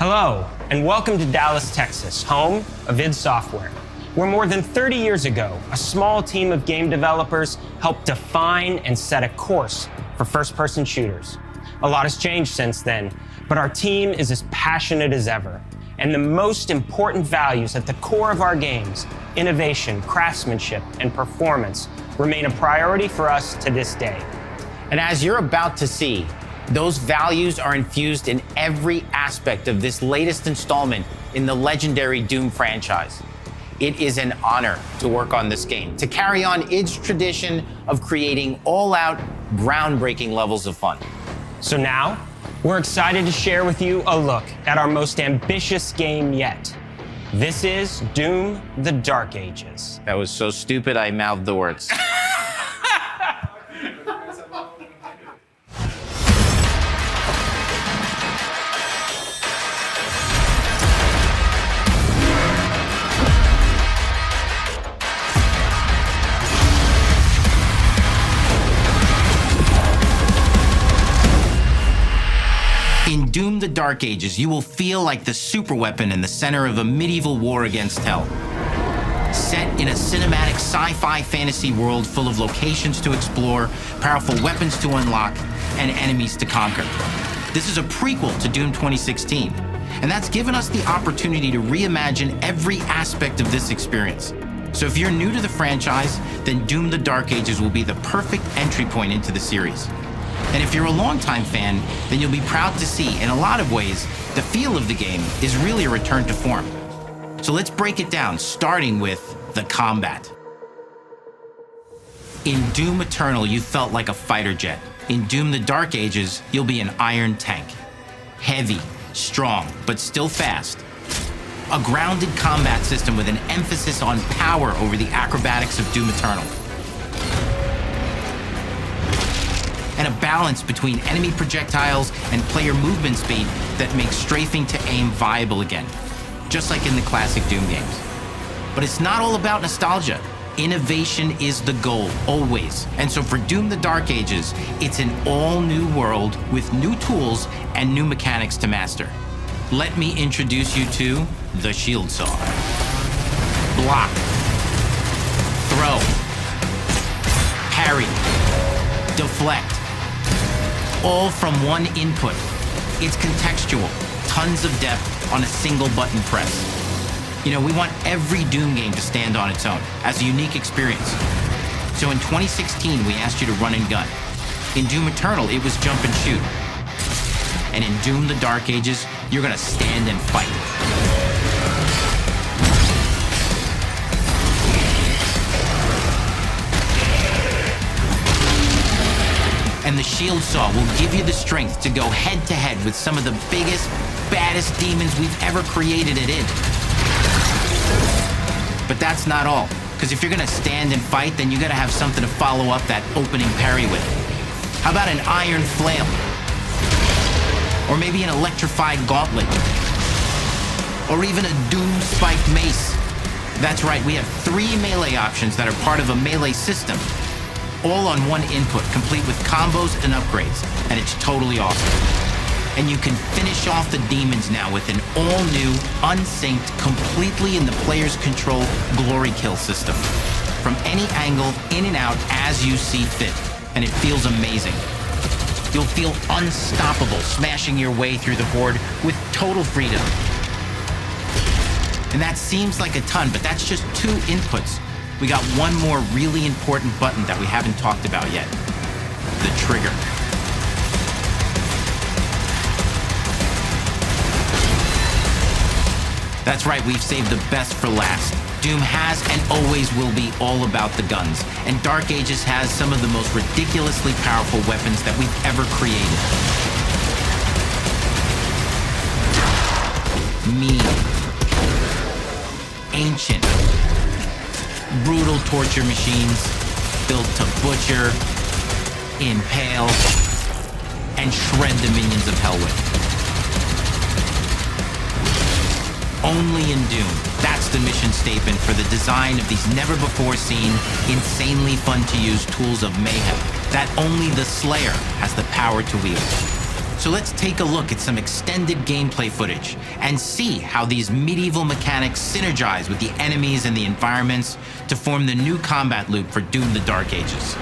Hello, and welcome to Dallas, Texas, home of id Software, where more than 30 years ago, a small team of game developers helped define and set a course for first-person shooters. A lot has changed since then, but our team is as passionate as ever. And the most important values at the core of our games, innovation, craftsmanship, and performance, remain a priority for us to this day. And as you're about to see, those values are infused in every aspect of this latest installment in the legendary Doom franchise. It is an honor to work on this game, to carry on id's tradition of creating all-out, groundbreaking levels of fun. So now, we're excited to share with you a look at our most ambitious game yet. This is Doom: The Dark Ages. That was so stupid, I mouthed the words. In Doom: The Dark Ages, you will feel like the superweapon in the center of a medieval war against hell. Set in a cinematic sci-fi fantasy world full of locations to explore, powerful weapons to unlock, and enemies to conquer. This is a prequel to Doom 2016, and that's given us the opportunity to reimagine every aspect of this experience. So if you're new to the franchise, then Doom: The Dark Ages will be the perfect entry point into the series. And if you're a longtime fan, then you'll be proud to see, in a lot of ways, the feel of the game is really a return to form. So let's break it down, starting with the combat. In Doom Eternal, you felt like a fighter jet. In Doom: The Dark Ages, you'll be an iron tank. Heavy, strong, but still fast. A grounded combat system with an emphasis on power over the acrobatics of Doom Eternal. And a balance between enemy projectiles and player movement speed that makes strafing to aim viable again, just like in the classic Doom games. But it's not all about nostalgia. Innovation is the goal, always. And so for Doom: The Dark Ages, it's an all-new world with new tools and new mechanics to master. Let me introduce you to the shield saw. Block. Throw. Parry. Deflect. All from one input. It's contextual, tons of depth on a single button press. You know, we want every Doom game to stand on its own as a unique experience. So in 2016, we asked you to run and gun. In Doom Eternal, it was jump and shoot. And in Doom: The Dark Ages, you're gonna stand and fight. And the shield saw will give you the strength to go head-to-head with some of the biggest, baddest demons we've ever created at id. But that's not all, because if you're gonna stand and fight, then you gotta have something to follow up that opening parry with. How about an iron flail? Or maybe an electrified gauntlet? Or even a Doom spiked mace? That's right, we have 3 melee options that are part of a melee system. All on one input, complete with combos and upgrades, and it's totally awesome. And you can finish off the demons now with an all-new, unsynced, completely in the player's control glory kill system. From any angle, in and out, as you see fit, and it feels amazing. You'll feel unstoppable smashing your way through the horde with total freedom. And that seems like a ton, but that's just 2 inputs. We got one more really important button that we haven't talked about yet. The trigger. That's right, we've saved the best for last. Doom has and always will be all about the guns, and Dark Ages has some of the most ridiculously powerful weapons that we've ever created. Mean. Ancient. Brutal torture machines built to butcher, impale, and shred the minions of hell with. Only in Doom, that's the mission statement for the design of these never-before-seen, insanely fun-to-use tools of mayhem that only the Slayer has the power to wield. So let's take a look at some extended gameplay footage and see how these medieval mechanics synergize with the enemies and the environments to form the new combat loop for Doom: The Dark Ages.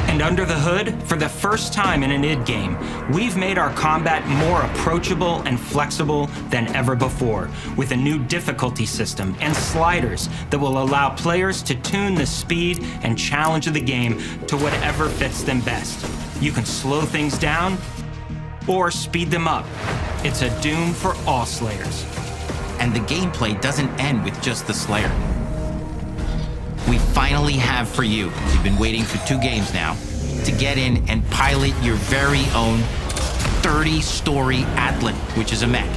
And under the hood, for the first time in an id game, we've made our combat more approachable and flexible than ever before, with a new difficulty system and sliders that will allow players to tune the speed and challenge of the game to whatever fits them best. You can slow things down or speed them up. It's a Doom for all Slayers. And the gameplay doesn't end with just the Slayer. We finally have for you, you've been waiting for 2 games now, to get in and pilot your very own 30-story Atlan, which is a mech.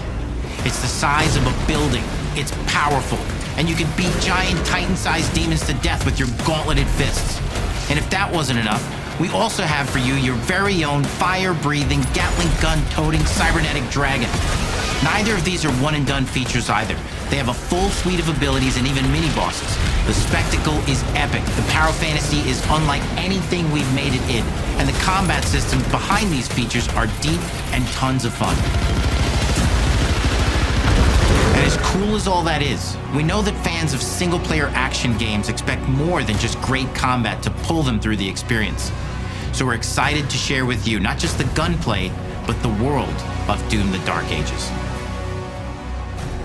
It's the size of a building, it's powerful, and you can beat giant Titan-sized demons to death with your gauntleted fists. And if that wasn't enough, we also have for you your very own fire-breathing, Gatling gun-toting cybernetic dragon. Neither of these are one-and-done features either. They have a full suite of abilities and even mini-bosses. The spectacle is epic. The Power Fantasy is unlike anything we've made it in. And the combat systems behind these features are deep and tons of fun. And as cool as all that is, we know that fans of single-player action games expect more than just great combat to pull them through the experience. So we're excited to share with you not just the gunplay, but the world of Doom: The Dark Ages.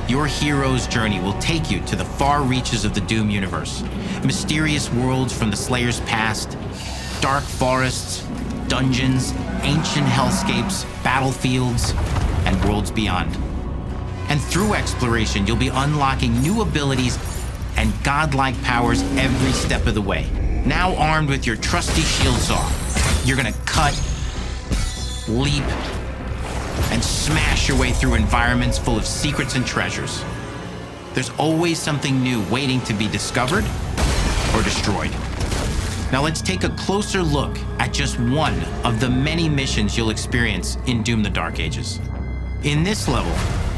Your hero's journey will take you to the far reaches of the Doom universe. Mysterious worlds from the Slayer's past, dark forests, dungeons, ancient hellscapes, battlefields, and worlds beyond. And through exploration, you'll be unlocking new abilities and godlike powers every step of the way. Now armed with your trusty shield saw, you're gonna cut, leap, and smash your way through environments full of secrets and treasures. There's always something new waiting to be discovered or destroyed. Now let's take a closer look at just one of the many missions you'll experience in Doom: The Dark Ages. In this level,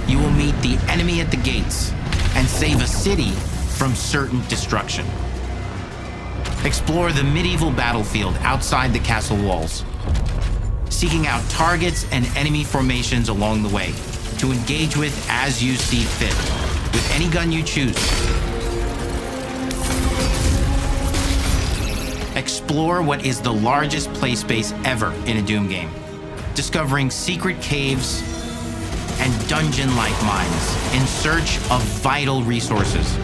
you will meet the enemy at the gates and save a city from certain destruction. Explore the medieval battlefield outside the castle walls, seeking out targets and enemy formations along the way to engage with as you see fit, with any gun you choose. Explore what is the largest play space ever in a Doom game, discovering secret caves and dungeon-like mines in search of vital resources.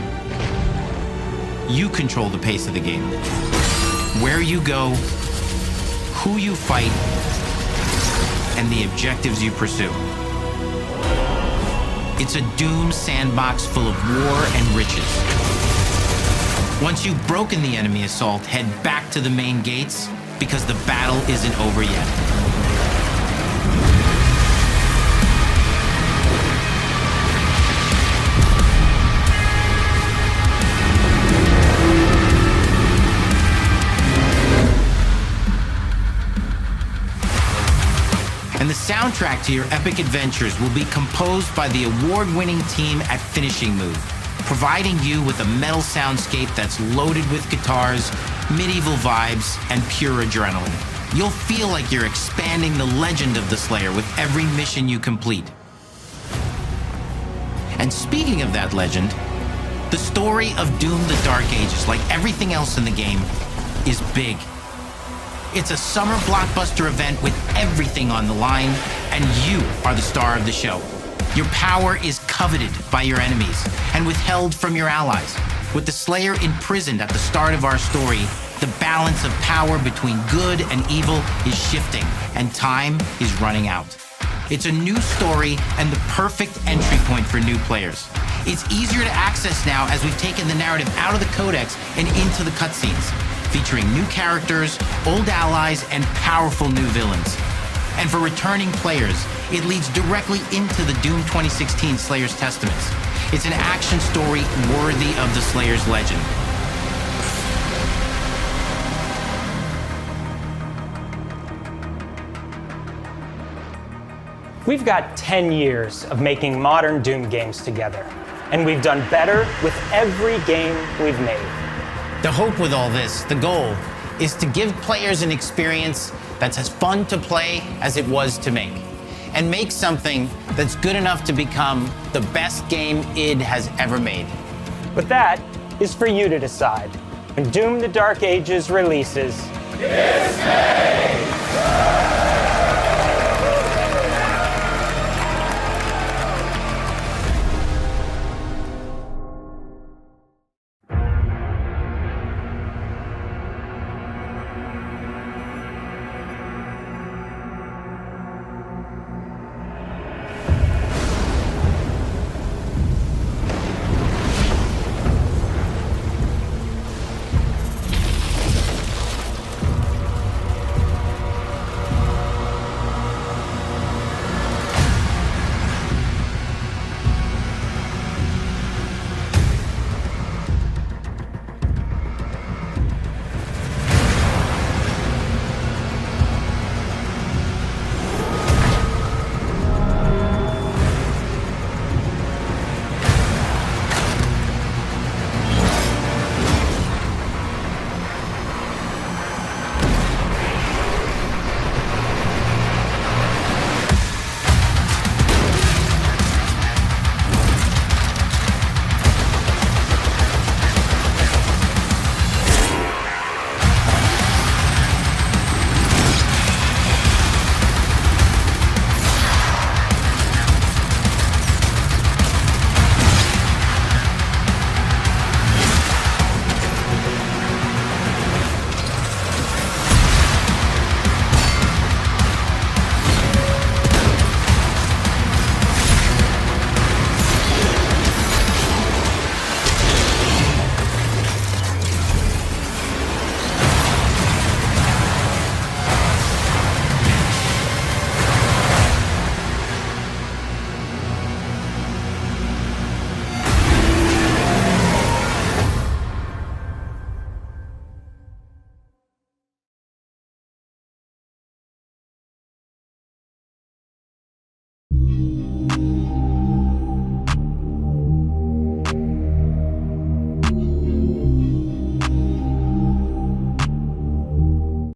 You control the pace of the game, where you go, who you fight, and the objectives you pursue. It's a Doom sandbox full of war and riches. Once you've broken the enemy assault, head back to the main gates, because the battle isn't over yet. And the soundtrack to your epic adventures will be composed by the award-winning team at Finishing Move, providing you with a metal soundscape that's loaded with guitars, medieval vibes, and pure adrenaline. You'll feel like you're expanding the legend of the Slayer with every mission you complete. And speaking of that legend, the story of Doom: The Dark Ages, like everything else in the game, is big. It's a summer blockbuster event with everything on the line, and you are the star of the show. Your power is coveted by your enemies and withheld from your allies. With the Slayer imprisoned at the start of our story, the balance of power between good and evil is shifting, and time is running out. It's a new story and the perfect entry point for new players. It's easier to access now as we've taken the narrative out of the codex and into the cutscenes, featuring new characters, old allies, and powerful new villains. And for returning players, it leads directly into the Doom 2016 Slayer's Testaments. It's an action story worthy of the Slayer's legend. We've got 10 years of making modern Doom games together, and we've done better with every game we've made. The hope with all this, the goal, is to give players an experience that's as fun to play as it was to make, and make something that's good enough to become the best game id has ever made. But that is for you to decide. When Doom: The Dark Ages releases, Disney!